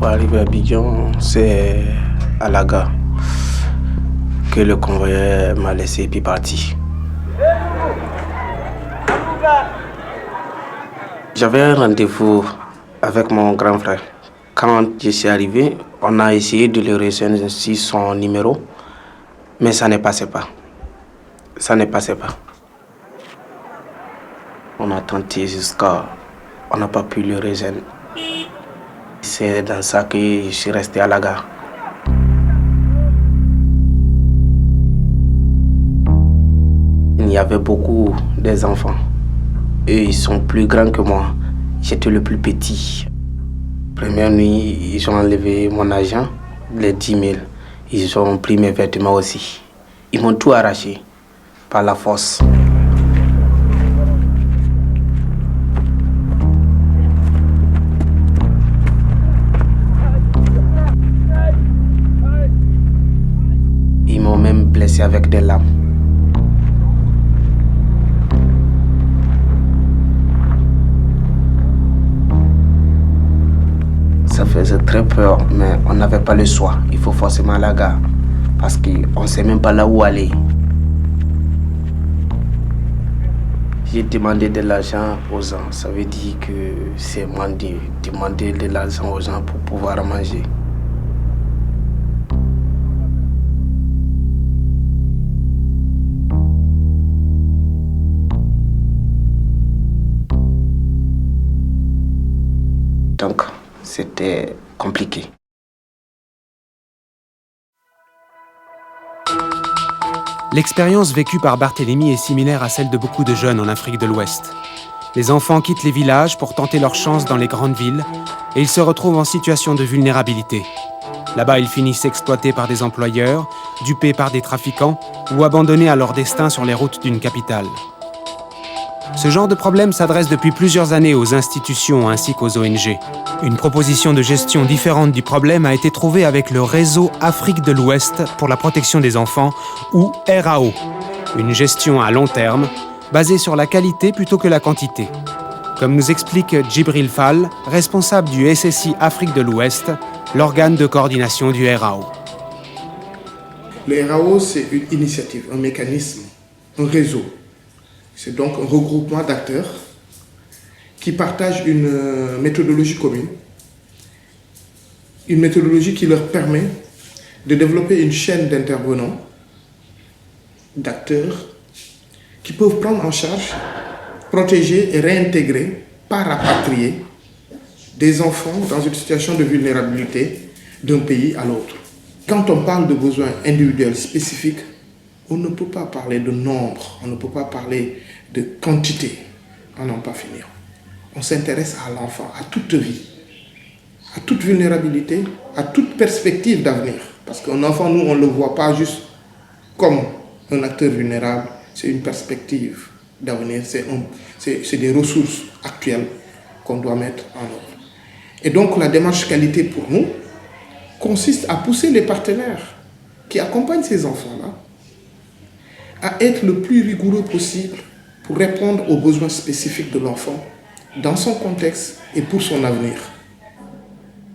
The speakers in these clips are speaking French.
Pour arriver à Abidjan, c'est à la gare que le convoyeur m'a laissé et puis parti. J'avais un rendez-vous avec mon grand frère. Quand je suis arrivé, on a essayé de lui rejoindre sur son numéro, mais ça ne passait pas. Ça ne passait pas. On a tenté jusqu'à... On n'a pas pu le rejoindre. C'est dans ça que je suis resté à la gare. Il y avait beaucoup des enfants. Eux, ils sont plus grands que moi. J'étais le plus petit. Première nuit, ils ont enlevé mon argent, les 10 000. Ils ont pris mes vêtements aussi. Ils m'ont tout arraché par la force. Ils m'ont même blessé avec des lames. Ça faisait très peur, mais on n'avait pas le choix. Il faut forcément aller à la gare, parce qu'on ne sait même pas là où aller. J'ai demandé de l'argent aux gens. Ça veut dire que c'est demander de l'argent aux gens pour pouvoir manger. Donc, c'était compliqué. L'expérience vécue par Barthélemy est similaire à celle de beaucoup de jeunes en Afrique de l'Ouest. Les enfants quittent les villages pour tenter leur chance dans les grandes villes et ils se retrouvent en situation de vulnérabilité. Là-bas, ils finissent exploités par des employeurs, dupés par des trafiquants ou abandonnés à leur destin sur les routes d'une capitale. Ce genre de problème s'adresse depuis plusieurs années aux institutions ainsi qu'aux ONG. Une proposition de gestion différente du problème a été trouvée avec le Réseau Afrique de l'Ouest pour la protection des enfants, ou RAO. Une gestion à long terme, basée sur la qualité plutôt que la quantité. Comme nous explique Djibril Fall, responsable du SSI Afrique de l'Ouest, l'organe de coordination du RAO. Le RAO, c'est une initiative, un mécanisme, un réseau. C'est donc un regroupement d'acteurs qui partagent une méthodologie commune, une méthodologie qui leur permet de développer une chaîne d'intervenants, d'acteurs, qui peuvent prendre en charge, protéger et réintégrer, pas rapatrier, des enfants dans une situation de vulnérabilité d'un pays à l'autre. Quand on parle de besoins individuels spécifiques, on ne peut pas parler de nombre, on ne peut pas parler de quantité, à n'en pas finir. On s'intéresse à l'enfant, à toute vie, à toute vulnérabilité, à toute perspective d'avenir. Parce qu'un enfant, nous, on ne le voit pas juste comme un acteur vulnérable, c'est une perspective d'avenir, c'est des ressources actuelles qu'on doit mettre en œuvre. Et donc la démarche qualité pour nous consiste à pousser les partenaires qui accompagnent ces enfants-là à être le plus rigoureux possible pour répondre aux besoins spécifiques de l'enfant dans son contexte et pour son avenir.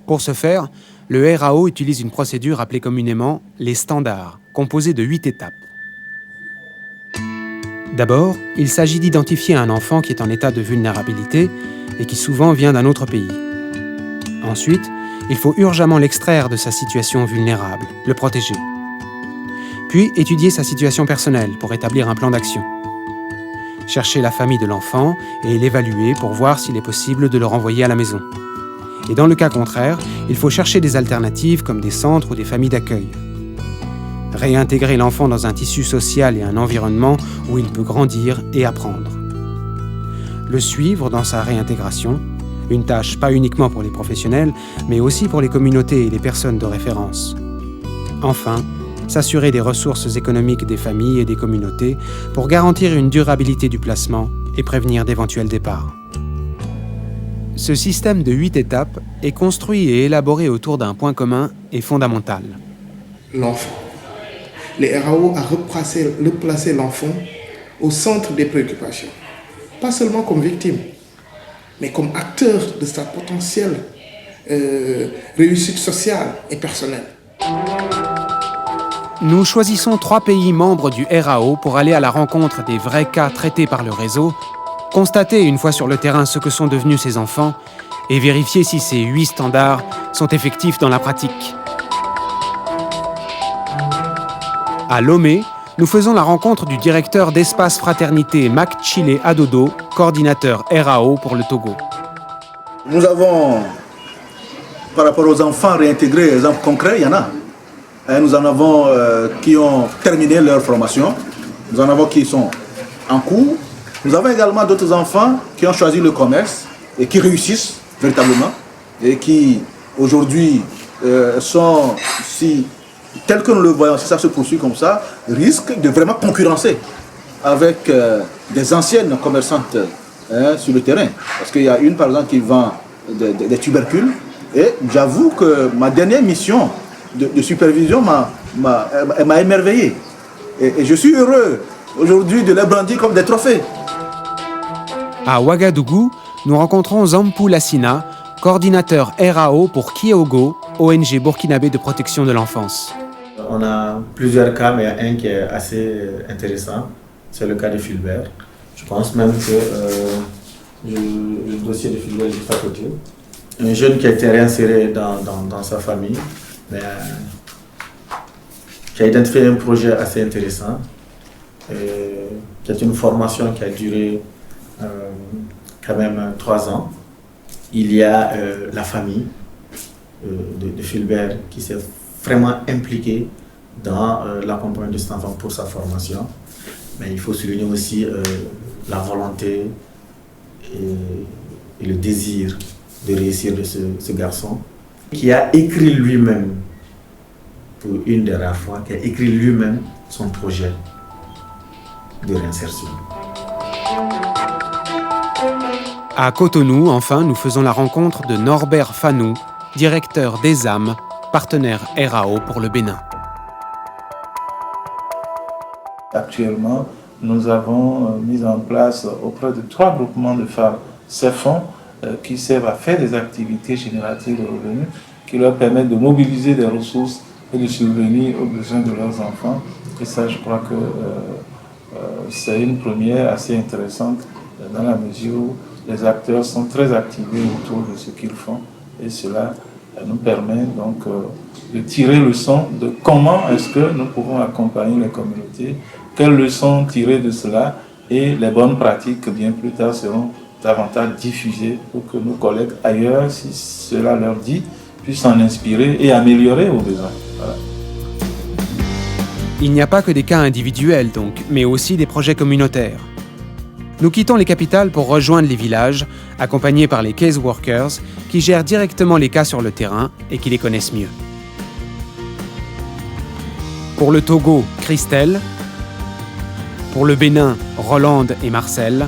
Pour ce faire, le RAO utilise une procédure appelée communément les standards, composée de 8 étapes. D'abord, il s'agit d'identifier un enfant qui est en état de vulnérabilité et qui souvent vient d'un autre pays. Ensuite, il faut urgemment l'extraire de sa situation vulnérable, le protéger. Puis étudier sa situation personnelle pour établir un plan d'action. Chercher la famille de l'enfant et l'évaluer pour voir s'il est possible de le renvoyer à la maison. Et dans le cas contraire, il faut chercher des alternatives comme des centres ou des familles d'accueil. Réintégrer l'enfant dans un tissu social et un environnement où il peut grandir et apprendre. Le suivre dans sa réintégration, une tâche pas uniquement pour les professionnels, mais aussi pour les communautés et les personnes de référence. Enfin, s'assurer des ressources économiques des familles et des communautés pour garantir une durabilité du placement et prévenir d'éventuels départs. Ce système de 8 étapes est construit et élaboré autour d'un point commun et fondamental. L'enfant. Les RAO a replacé l'enfant au centre des préoccupations. Pas seulement comme victime, mais comme acteur de sa potentielle réussite sociale et personnelle. Nous choisissons 3 pays membres du RAO pour aller à la rencontre des vrais cas traités par le réseau, constater une fois sur le terrain ce que sont devenus ces enfants et vérifier si ces 8 standards sont effectifs dans la pratique. À Lomé, nous faisons la rencontre du directeur d'Espace Fraternité Makchile Adodo, coordinateur RAO pour le Togo. Nous avons, par rapport aux enfants réintégrés, exemples concrets, il y en a. Nous en avons qui ont terminé leur formation, nous en avons qui sont en cours. Nous avons également d'autres enfants qui ont choisi le commerce et qui réussissent véritablement et qui aujourd'hui sont, si, tel que nous le voyons, si ça se poursuit comme ça, risquent de vraiment concurrencer avec des anciennes commerçantes sur le terrain. Parce qu'il y a une par exemple qui vend des tubercules et j'avoue que ma dernière mission de supervision m'a émerveillé. Et je suis heureux aujourd'hui de les brandir comme des trophées. À Ouagadougou, nous rencontrons Zampou Lassina, coordinateur RAO pour Kiogo, ONG burkinabé de protection de l'enfance. On a plusieurs cas, mais il y a un qui est assez intéressant, c'est le cas de Fulbert. Je pense même que le dossier de Fulbert est juste à côté. Un jeune qui a été réinséré dans sa famille, mais qui a identifié un projet assez intéressant, qui est une formation qui a duré quand même 3 ans. Il y a la famille de Fulbert qui s'est vraiment impliquée dans l'accompagnement de cet enfant pour sa formation. Mais il faut souligner aussi la volonté et le désir de réussir de ce garçon qui a écrit lui-même, pour une des rares fois, qui a écrit lui-même son projet de réinsertion. À Cotonou, enfin, nous faisons la rencontre de Norbert Fanou, directeur des âmes, partenaire RAO pour le Bénin. Actuellement, nous avons mis en place auprès de 3 groupements de femmes ces fonds qui servent à faire des activités génératrices de revenus, qui leur permettent de mobiliser des ressources et de subvenir aux besoins de leurs enfants. Et ça, je crois que c'est une première assez intéressante dans la mesure où les acteurs sont très activés autour de ce qu'ils font. Et cela nous permet donc de tirer leçon de comment est-ce que nous pouvons accompagner les communautés, quelles leçons tirer de cela, et les bonnes pratiques bien plus tard seront davantage diffusées pour que nos collègues ailleurs, si cela leur dit, puissent s'en inspirer et améliorer au besoin. Voilà. Il n'y a pas que des cas individuels donc, mais aussi des projets communautaires. Nous quittons les capitales pour rejoindre les villages, accompagnés par les case workers qui gèrent directement les cas sur le terrain et qui les connaissent mieux. Pour le Togo, Christelle. Pour le Bénin, Rolande et Marcel.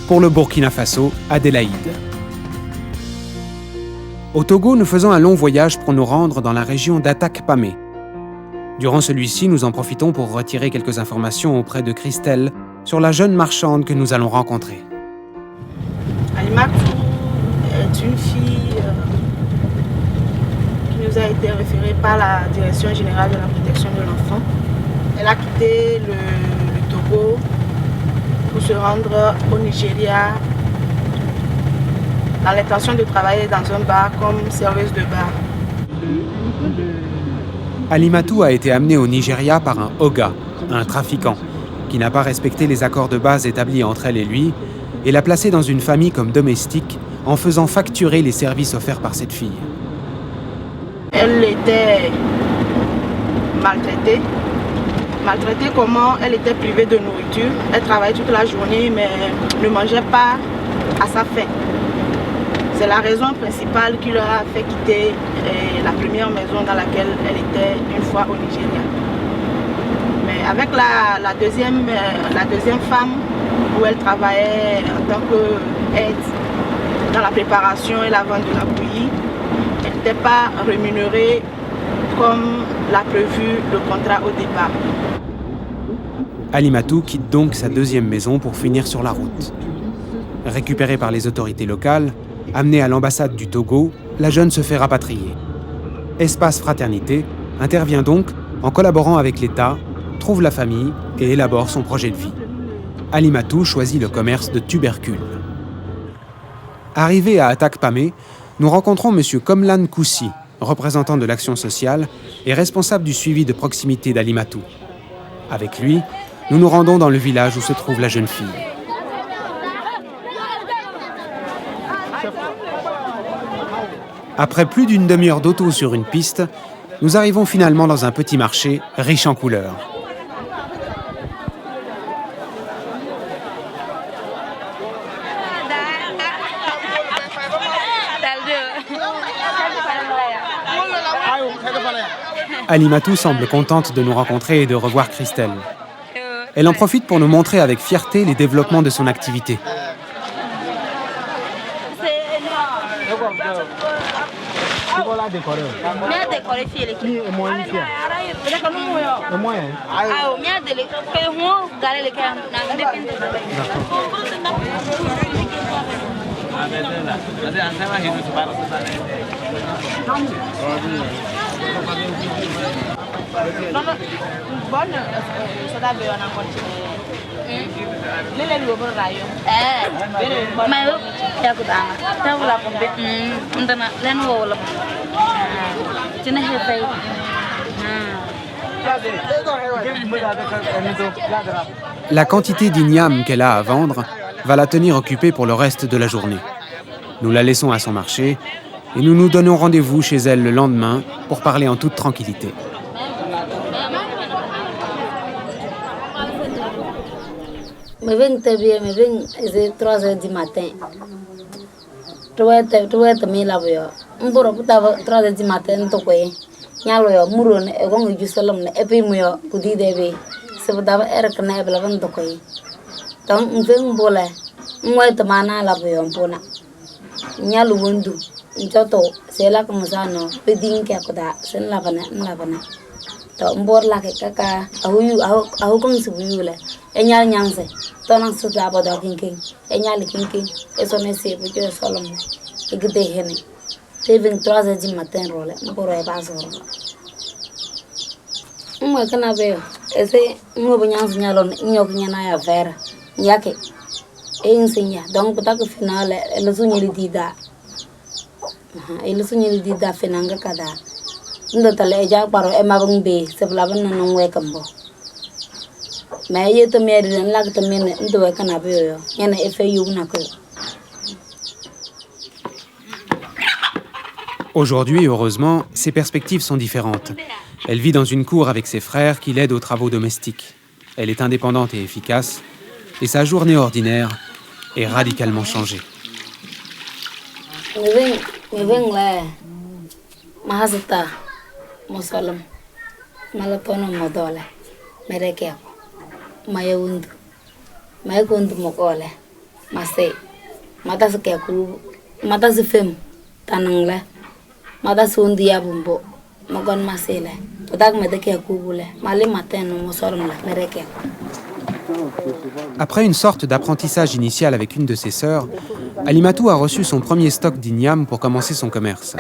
Pour le Burkina Faso, Adélaïde. Au Togo, nous faisons un long voyage pour nous rendre dans la région d'Atakpamé. Durant celui-ci, nous en profitons pour retirer quelques informations auprès de Christelle sur la jeune marchande que nous allons rencontrer. Alimatou est une fille qui nous a été référée par la Direction générale de la protection de l'enfant. Elle a quitté le Togo pour se rendre au Nigeria dans l'intention de travailler dans un bar comme serveuse de bar. Alimatou a été amenée au Nigeria par un Oga, un trafiquant, qui n'a pas respecté les accords de base établis entre elle et lui, et l'a placée dans une famille comme domestique en faisant facturer les services offerts par cette fille. Elle était maltraitée. Maltraitée comment? Elle était privée de nourriture. Elle travaillait toute la journée mais ne mangeait pas à sa faim. C'est la raison principale qui leur a fait quitter la première maison dans laquelle elle était une fois au Nigeria. Mais avec la deuxième femme où elle travaillait en tant qu'aide dans la préparation et la vente de la bouillie, elle n'était pas rémunérée comme l'a prévu le contrat au départ. Alimatou quitte donc sa deuxième maison pour finir sur la route. Récupérée par les autorités locales, amenée à l'ambassade du Togo, la jeune se fait rapatrier. Espace Fraternité intervient donc en collaborant avec l'État, trouve la famille et élabore son projet de vie. Alimatou choisit le commerce de tubercules. Arrivé à Atak-Pamé, nous rencontrons M. Komlan Koussi, représentant de l'action sociale et responsable du suivi de proximité d'Alimatou. Avec lui, nous nous rendons dans le village où se trouve la jeune fille. Après plus d'une demi-heure d'auto sur une piste, nous arrivons finalement dans un petit marché riche en couleurs. Alimatou semble contente de nous rencontrer et de revoir Christelle. Elle en profite pour nous montrer avec fierté les développements de son activité. La quantité d'igname qu'elle a à vendre va la tenir occupée pour le reste de la journée. Nous la laissons à son marché et nous nous donnons rendez-vous chez elle le lendemain pour parler en toute tranquillité. Je viens à 3h du matin. Je vais à 3h du matin. Nyalo muro ne egongo jusalam ne epi muyo kudi debe sebadava erk na eblavan dokoy tam mveng bola mwa tamana la boyo mpona nyalo wondu njoto sela kumsano pedin ke koda sen labana to mbor la ke kaka ahu kom subuyula enyal nyangse tonan suta bodo kinkin enyal kinkin esone se bujo solom igde hene. C'est 23h du matin, je ne peux pas sortir. Je ne peux pas sortir. Je ne peux pas sortir. Je ne peux pas sortir. Je ne peux donc peut-être final le sonnier dida. Le sonnier dida finanga kada. Ndo tale ja paro e mabungbe se blaban non we kambo. Mais il te mère de la te mine ndo we kana be yo. Yana e fe yu na ko. Aujourd'hui, heureusement, ses perspectives sont différentes. Elle vit dans une cour avec ses frères qui l'aident aux travaux domestiques. Elle est indépendante et efficace, et sa journée ordinaire est radicalement changée. Après une sorte d'apprentissage initial avec une de ses sœurs, Alimatou a reçu son premier stock d'igname pour commencer son commerce.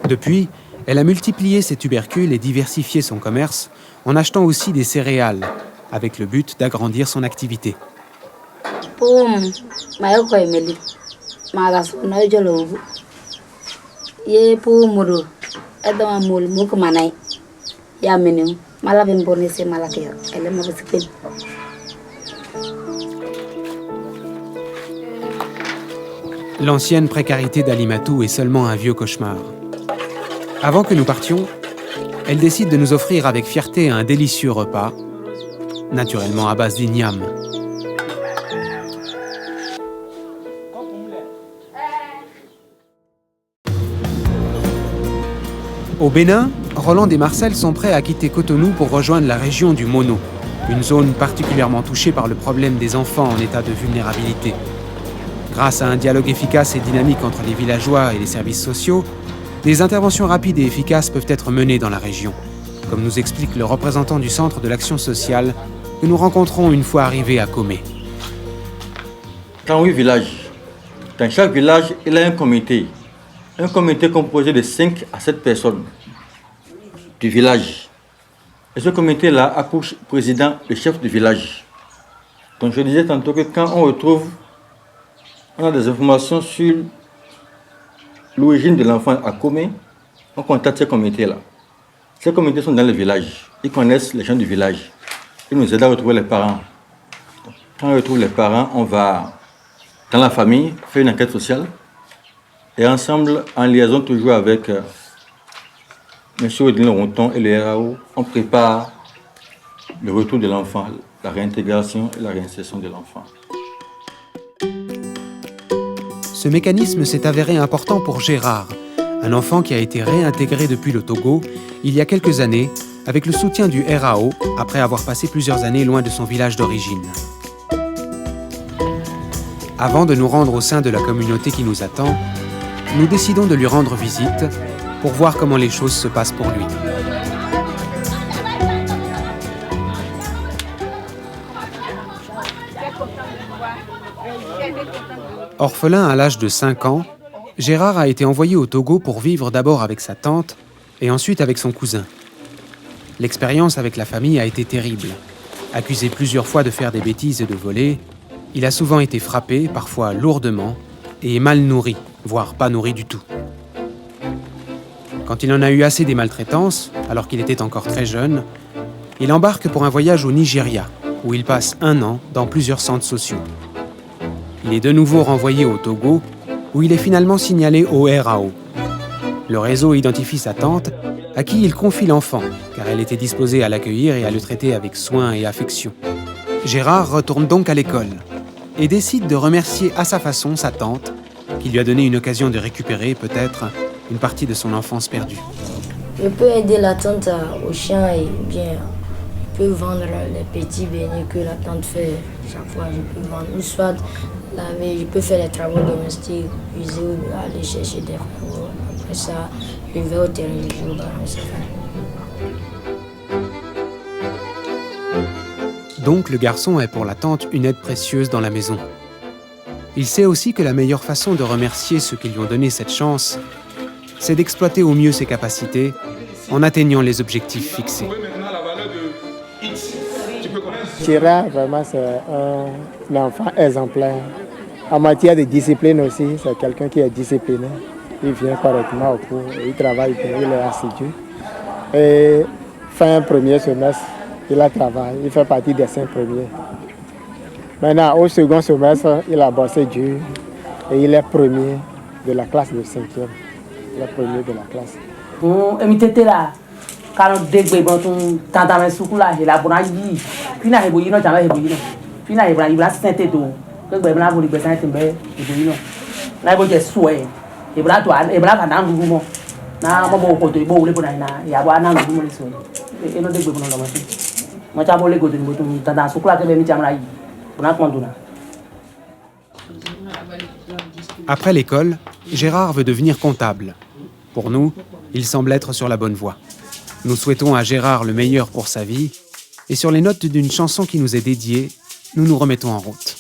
Depuis, elle a multiplié ses tubercules et diversifié son commerce en achetant aussi des céréales, avec le but d'agrandir son activité. L'ancienne précarité d'Alimatou est seulement un vieux cauchemar. Avant que nous partions, elle décide de nous offrir avec fierté un délicieux repas, naturellement à base d'igname. Au Bénin, Roland et Marcel sont prêts à quitter Cotonou pour rejoindre la région du Mono, une zone particulièrement touchée par le problème des enfants en état de vulnérabilité. Grâce à un dialogue efficace et dynamique entre les villageois et les services sociaux, des interventions rapides et efficaces peuvent être menées dans la région, comme nous explique le représentant du Centre de l'action sociale que nous rencontrons une fois arrivés à Comé. Dans 8 villages, dans chaque village, il y a un comité un comité composé de 5 à 7 personnes du village. Et ce comité-là a pour président le chef du village. Donc je disais tantôt que quand on a des informations sur l'origine de l'enfant à Comé, on contacte ces comités-là. Ces comités sont dans le village. Ils connaissent les gens du village. Ils nous aident à retrouver les parents. Quand on retrouve les parents, on va dans la famille faire une enquête sociale. Et ensemble, en liaison toujours avec M. Odile Ronton et le RAO, on prépare le retour de l'enfant, la réintégration et la réinsertion de l'enfant. Ce mécanisme s'est avéré important pour Gérard, un enfant qui a été réintégré depuis le Togo il y a quelques années avec le soutien du RAO après avoir passé plusieurs années loin de son village d'origine. Avant de nous rendre au sein de la communauté qui nous attend, nous décidons de lui rendre visite pour voir comment les choses se passent pour lui. Orphelin à l'âge de 5 ans, Gérard a été envoyé au Togo pour vivre d'abord avec sa tante et ensuite avec son cousin. L'expérience avec la famille a été terrible. Accusé plusieurs fois de faire des bêtises et de voler, il a souvent été frappé, parfois lourdement, et mal nourri, voire pas nourri du tout. Quand il en a eu assez des maltraitances, alors qu'il était encore très jeune, il embarque pour un voyage au Nigeria, où il passe 1 an dans plusieurs centres sociaux. Il est de nouveau renvoyé au Togo, où il est finalement signalé au RAO. Le réseau identifie sa tante, à qui il confie l'enfant, car elle était disposée à l'accueillir et à le traiter avec soin et affection. Gérard retourne donc à l'école et décide de remercier à sa façon sa tante, qui lui a donné une occasion de récupérer, peut-être, une partie de son enfance perdue. Je peux aider la tante au champ et bien, je peux vendre les petits beignets que la tante fait chaque fois. Je peux vendre, ou soit laver, je peux faire les travaux domestiques, cuisiner, aller chercher des travaux. Après ça, je vais au terrain de jour, c'est fait. Donc le garçon est pour la tante une aide précieuse dans la maison. Il sait aussi que la meilleure façon de remercier ceux qui lui ont donné cette chance, c'est d'exploiter au mieux ses capacités en atteignant les objectifs fixés. Gérard, vraiment, c'est un enfant exemplaire. En matière de discipline aussi, c'est quelqu'un qui est discipliné. Il vient correctement au cours, il travaille bien, il est assidu. Et fin premier semestre, il a travaillé, il fait partie des 5 premiers. Maintenant, au second semestre, il a bossé dur et il est premier de la classe de 5e. Il est premier de la classe. Bon, MTT là, quand on dégoûte, on tente à soukou là, il a bon avis. Puis na hebo yino jamais hebo yino. Puis na hebo il a senté do. Que ben na boli besan tembe hebo yino. Na hebo je soué. Hebo la to hebo la na ngumo. Na mo bo ko to hebo le bona na ya bo na ngumo le soué. E no dégoût bon na mati. Mo cha bo le go to bo to tente à soukou là tembe mi chamra yi. Bona kwanduna. Après l'école, Gérard veut devenir comptable. Pour nous, il semble être sur la bonne voie. Nous souhaitons à Gérard le meilleur pour sa vie, et sur les notes d'une chanson qui nous est dédiée, nous nous remettons en route.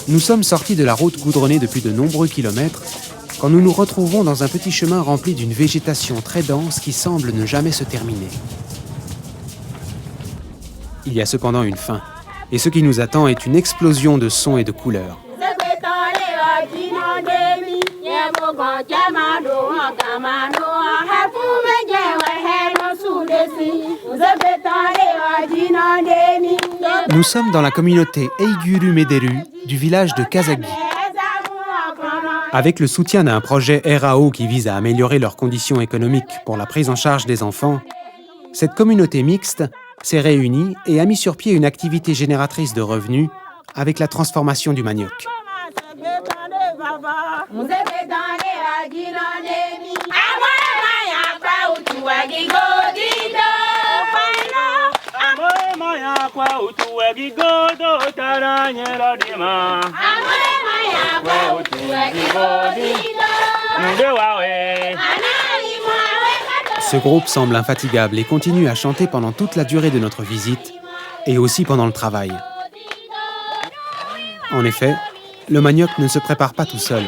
Nous sommes sortis de la route goudronnée depuis de nombreux kilomètres quand nous nous retrouvons dans un petit chemin rempli d'une végétation très dense qui semble ne jamais se terminer. Il y a cependant une fin, et ce qui nous attend est une explosion de sons et de couleurs. Nous sommes dans la communauté Eiguru Mederu du village de Kazagi. Avec le soutien d'un projet RAO qui vise à améliorer leurs conditions économiques pour la prise en charge des enfants, cette communauté mixte s'est réunie et a mis sur pied une activité génératrice de revenus avec la transformation du manioc. Ce groupe semble infatigable et continue à chanter pendant toute la durée de notre visite et aussi pendant le travail. En effet, le manioc ne se prépare pas tout seul.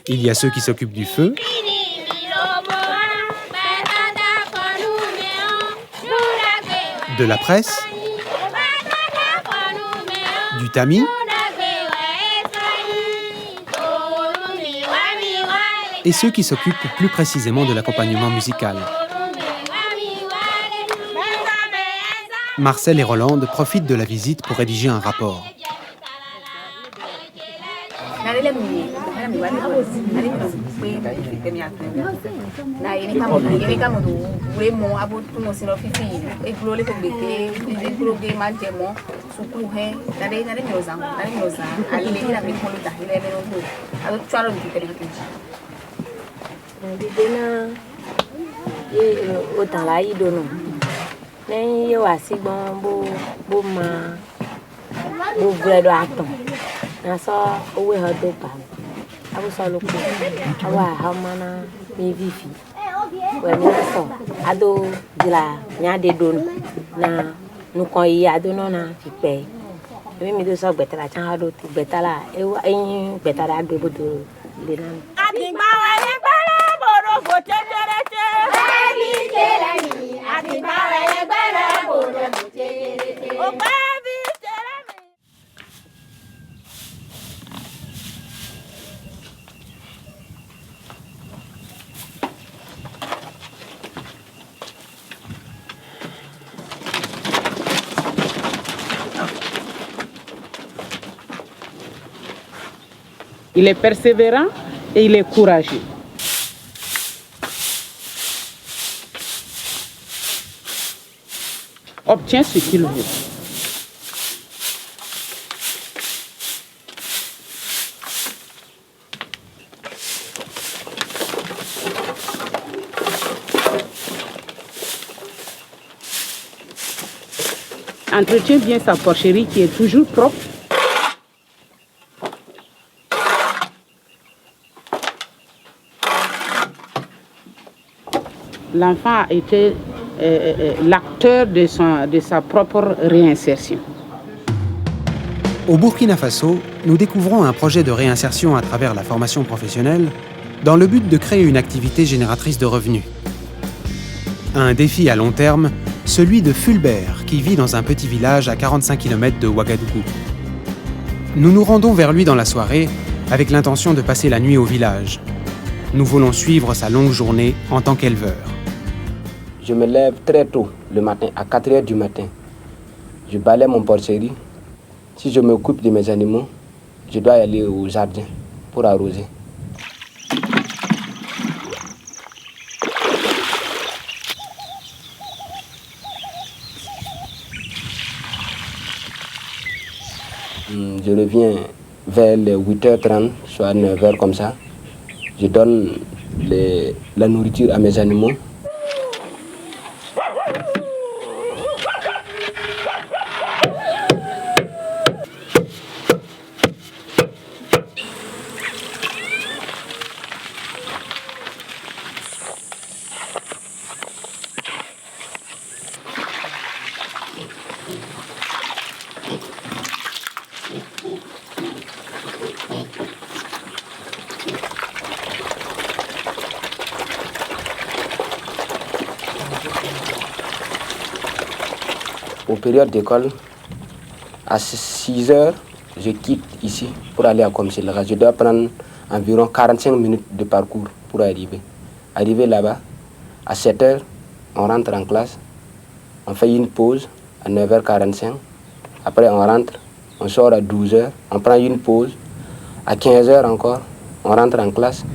Il y a ceux qui s'occupent du feu, de la presse, du tamis et ceux qui s'occupent plus précisément de l'accompagnement musical. Marcel et Rolande profitent de la visite pour rédiger un rapport. Nên yêu sĩ bon bo ma bo bredo aton na so owe ho do pa abu so lo ko awa ha mana mi vivi we mi so ado dila nya de don na nu kon yi ado no na fi pe mi do so gbetara chan ado ti gbetara eyin gbetara agbe bodo le na adigba wa ni gbara boro fo teterete ni tere ni adigba wa ni gbara boro fo teterete o pa bi tere mi. Il est persévérant et il est courageux. Obtient ce qu'il veut. Entretient bien sa porcherie qui est toujours propre. L'enfant a été l'acteur de sa propre réinsertion. Au Burkina Faso, nous découvrons un projet de réinsertion à travers la formation professionnelle dans le but de créer une activité génératrice de revenus. Un défi à long terme, celui de Fulbert, qui vit dans un petit village à 45 km de Ouagadougou. Nous nous rendons vers lui dans la soirée avec l'intention de passer la nuit au village. Nous voulons suivre sa longue journée en tant qu'éleveur. Je me lève très tôt le matin, à 4 heures du matin. Je balaie mon porcherie. Si je m'occupe de mes animaux, je dois aller au jardin pour arroser. Je reviens vers les 8h30, soit 9h comme ça. Je donne la nourriture à mes animaux. Aux périodes d'école, à 6 heures, je quitte ici pour aller à commissariat. Je dois prendre environ 45 minutes de parcours pour arriver. Arriver là-bas, à 7 heures, on rentre en classe, on fait une pause à 9h45. Après, on rentre, on sort à 12 heures, on prend une pause. À 15 heures encore, on rentre en classe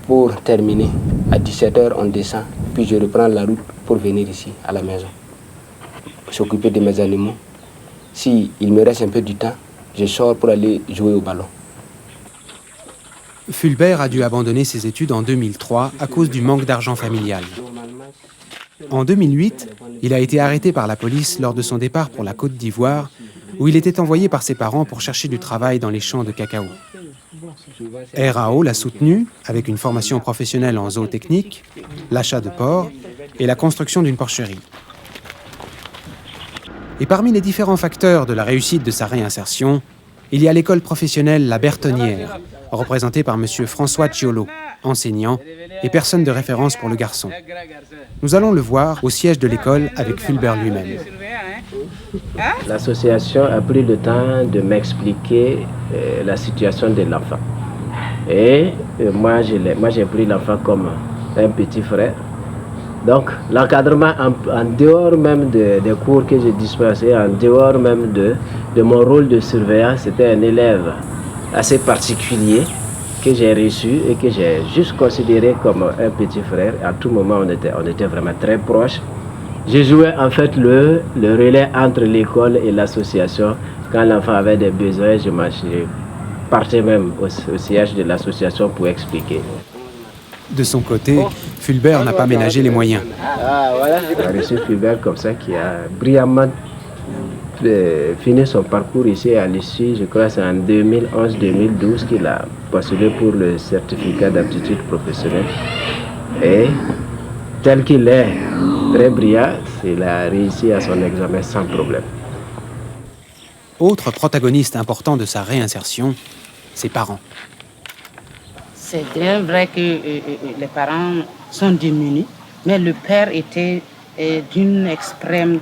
pour terminer. À 17 heures, on descend, puis je reprends la route pour venir ici, à la maison. S'occuper de mes animaux. Si il me reste un peu du temps, je sors pour aller jouer au ballon. Fulbert a dû abandonner ses études en 2003 à cause du manque d'argent familial. En 2008, il a été arrêté par la police lors de son départ pour la Côte d'Ivoire où il était envoyé par ses parents pour chercher du travail dans les champs de cacao. RAO l'a soutenu avec une formation professionnelle en zootechnique, l'achat de porcs et la construction d'une porcherie. Et parmi les différents facteurs de la réussite de sa réinsertion, il y a l'école professionnelle La Bertonnière, représentée par M. François Ciolo, enseignant et personne de référence pour le garçon. Nous allons le voir au siège de l'école avec Fulbert lui-même. L'association a pris le temps de m'expliquer la situation de l'enfant. Et moi, j'ai pris l'enfant comme un petit frère. Donc, l'encadrement en dehors même des cours que j'ai dispensés, en dehors même de mon rôle de surveillant, c'était un élève assez particulier que j'ai reçu et que j'ai juste considéré comme un petit frère. À tout moment, on était vraiment très proches. J'ai joué en fait le relais entre l'école et l'association. Quand l'enfant avait des besoins, je partais même au siège de l'association pour expliquer. De son côté, Fulbert n'a pas ménagé les moyens. On a reçu Fulbert comme ça qui a brillamment fini son parcours ici à l'issue. Je crois que c'est en 2011-2012 qu'il a postulé pour le certificat d'aptitude professionnelle. Et tel qu'il est très brillant, il a réussi à son examen sans problème. Autre protagoniste important de sa réinsertion, ses parents. C'est bien vrai que les parents sont démunis, mais le père était d'une extrême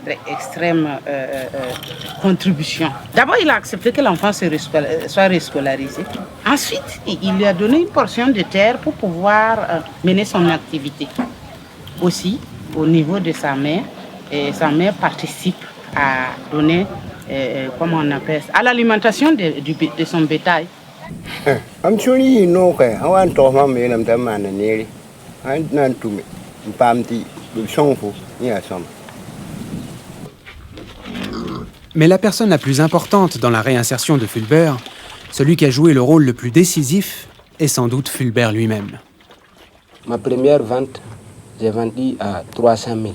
contribution. D'abord, il a accepté que l'enfant soit rescolarisé. Ensuite, il lui a donné une portion de terre pour pouvoir mener son activité. Aussi, au niveau de sa mère, sa mère participe à donner, comment on appelle ça, à l'alimentation de son bétail. Mais la personne la plus importante dans la réinsertion de Fulbert, celui qui a joué le rôle le plus décisif, est sans doute Fulbert lui-même. Ma première vente, j'ai vendu à 300 000.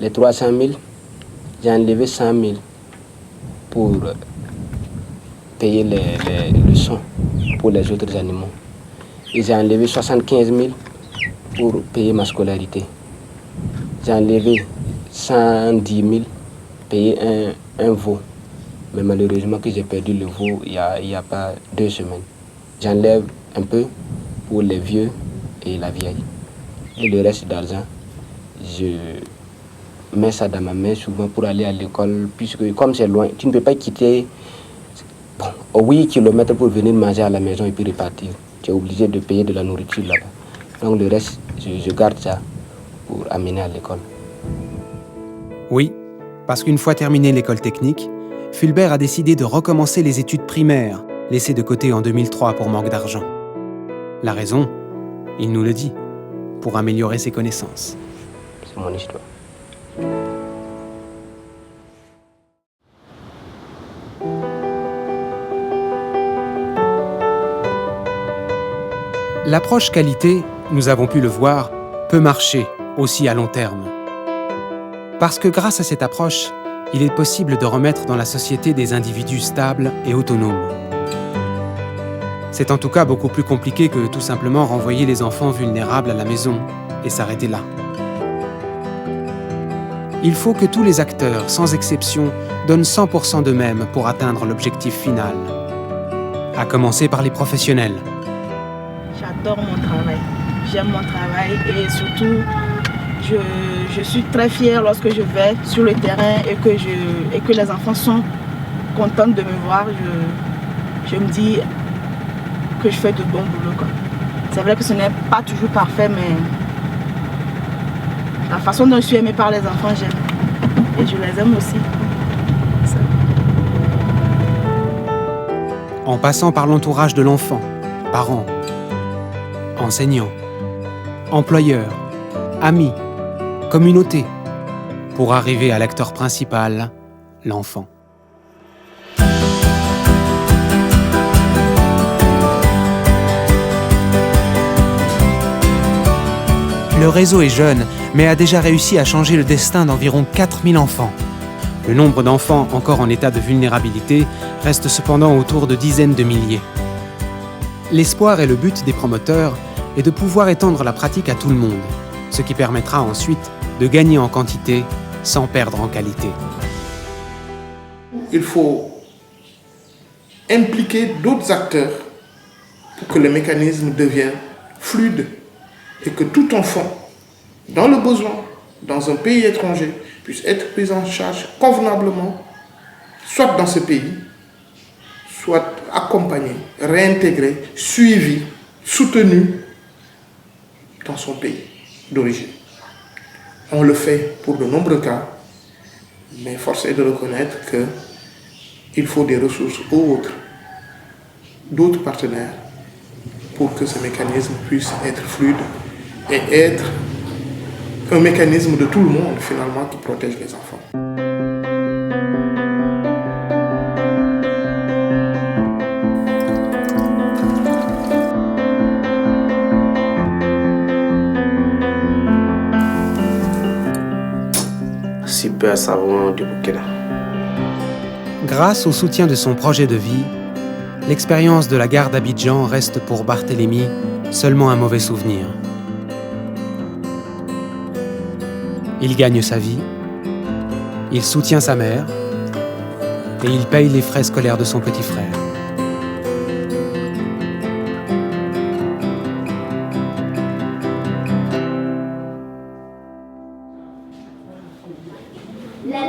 Les 300 000, j'ai enlevé 100 000 pour payer le son pour les autres animaux. Et j'ai enlevé 75 000 pour payer ma scolarité. J'ai enlevé 110 000 payer un veau. Mais malheureusement que j'ai perdu le veau il y a pas 2 semaines. J'enlève un peu pour les vieux et la vieille. Et le reste d'argent, je mets ça dans ma main souvent pour aller à l'école, puisque comme c'est loin, tu ne peux pas quitter 8 km pour venir manger à la maison et puis repartir. Tu es obligé de payer de la nourriture là-bas. Donc le reste, je garde ça pour amener à l'école. Oui, parce qu'une fois terminée l'école technique, Fulbert a décidé de recommencer les études primaires, laissées de côté en 2003 pour manque d'argent. La raison, il nous le dit, pour améliorer ses connaissances. C'est mon histoire. L'approche qualité, nous avons pu le voir, peut marcher aussi à long terme. Parce que grâce à cette approche, il est possible de remettre dans la société des individus stables et autonomes. C'est en tout cas beaucoup plus compliqué que tout simplement renvoyer les enfants vulnérables à la maison et s'arrêter là. Il faut que tous les acteurs, sans exception, donnent 100% d'eux-mêmes pour atteindre l'objectif final. À commencer par les professionnels. J'adore mon travail, j'aime mon travail et surtout je suis très fière lorsque je vais sur le terrain et que les enfants sont contents de me voir. Je me dis que je fais de bon boulot. C'est vrai que ce n'est pas toujours parfait, mais la façon dont je suis aimée par les enfants, j'aime. Et je les aime aussi. En passant par l'entourage de l'enfant, parents, enseignants, employeurs, amis, communauté, pour arriver à l'acteur principal, l'enfant. Le réseau est jeune, mais a déjà réussi à changer le destin d'environ 4000 enfants. Le nombre d'enfants encore en état de vulnérabilité reste cependant autour de dizaines de milliers. L'espoir et le but des promoteurs est de pouvoir étendre la pratique à tout le monde, ce qui permettra ensuite de gagner en quantité sans perdre en qualité. Il faut impliquer d'autres acteurs pour que le mécanisme devienne fluide et que tout enfant, dans le besoin, dans un pays étranger, puisse être pris en charge convenablement, soit dans ce pays, soit accompagné, réintégré, suivi, soutenu dans son pays d'origine. On le fait pour de nombreux cas, mais force est de reconnaître qu'il faut des ressources autres, d'autres partenaires, pour que ce mécanisme puisse être fluide et être un mécanisme de tout le monde, finalement, qui protège les enfants. Super savon du Burkina. Grâce au soutien de son projet de vie, l'expérience de la gare d'Abidjan reste pour Barthélemy seulement un mauvais souvenir. Il gagne sa vie, il soutient sa mère et il paye les frais scolaires de son petit frère. La